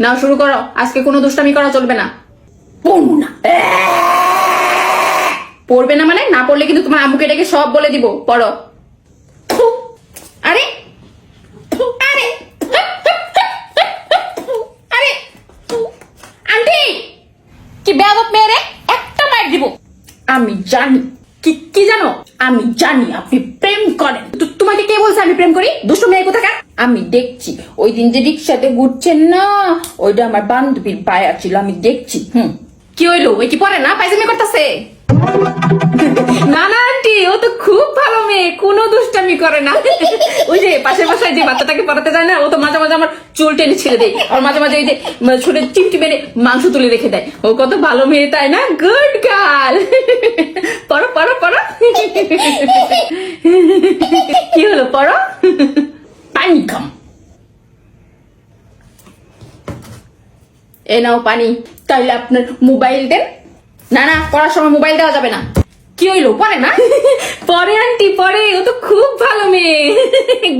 না শুরু করো, আজকে কোনো দুষ্টামি করা চলবে না। পড়বো না। পড়বে না মানে? না পড়লে কিন্তু তোমার আম্মুকে ডেকে সব বলে দিব। পড়ো। আরে আরে আরে আন্টি, কি বেয়াদব মেয়ে রে, একটা মার দিব। আমি জানি। কি জানো? আমি জানি আপনি প্রেম করেন। তোমাকে কে বলছে আমি প্রেম করি? দুষ্ট মেয়ে কোথাকার। আমি দেখছি ওই দিন যে রিক্সাতে ঘুরছেন না, ওইটা আমার বান্ধবীর পায়া ছিল, আমি দেখছি। কি হইলো? ওই কি পরে না পায়জামি করতেছে? না না আন্টি, ও তো খুব ভালো মেয়ে, কোনো দুষ্টামি করে না। ওই যে পাশের বাসায় যে বাচ্চাটাকে পড়াতে যায় না, ও তো মাঝে মাঝে আমার চুল টেনে ছেড়ে দেয়, আর মাঝে মাঝে ওই যে ছোট চিমটি মেরে মাংস তুলে রেখে দেয়। ও কত ভালো মেয়ে, তাই না? Good girl. পড়ো পড়ো পড়ো। কি হলো? পড়ো। পানি খাম। এ নাও পানি। তাইলে আপনার মোবাইল দেন। না না, পড়ার সময় মোবাইল দেওয়া যাবে না। কি হইলো? পরে না? পরে আন্টি পরে, ও তো খুব ভালো মেয়ে।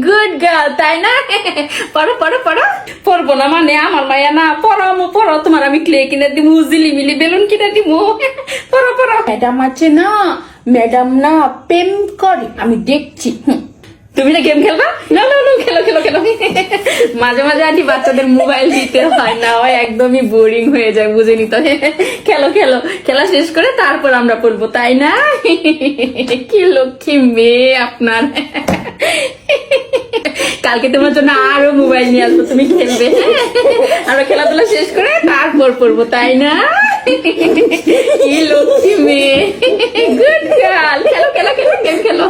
গুড গার্ল, তাই না? পড়ো পড়ো পড়ো। পড়বো না মানে? আমার মায়া না। পড়ো পড়ো, তোমার আমি ক্লে কিনে দিব, জিলিমিলি বেলুন কিনে দিব। পড়ো পড়ো। ম্যাডাম আছে না, ম্যাডাম না প্রেম করে, আমি দেখছি। তুমি না গেম খেলবা? না না না, খেলো খেলো খেলো। মাঝে মাঝে আন্টি বাচ্চাদের মোবাইল দিতে হয় না, হয় একদমই বোরিং হয়ে যায়, বুঝে নিতে। খেলো খেলো, খেলা শেষ করে তারপর আমরা পড়বো, তাই না? কি লক্ষ্মী মেয়ে আপনার। কালকে তোমার জন্য আরো মোবাইল নিয়ে আসবো, তুমি খেলবে। আমরা খেলাধুলা শেষ করে তারপর পড়বো, তাই না? কি লক্ষ্মী মেয়ে। Good girl. খেলো খেলো খেলো, গেম খেলো।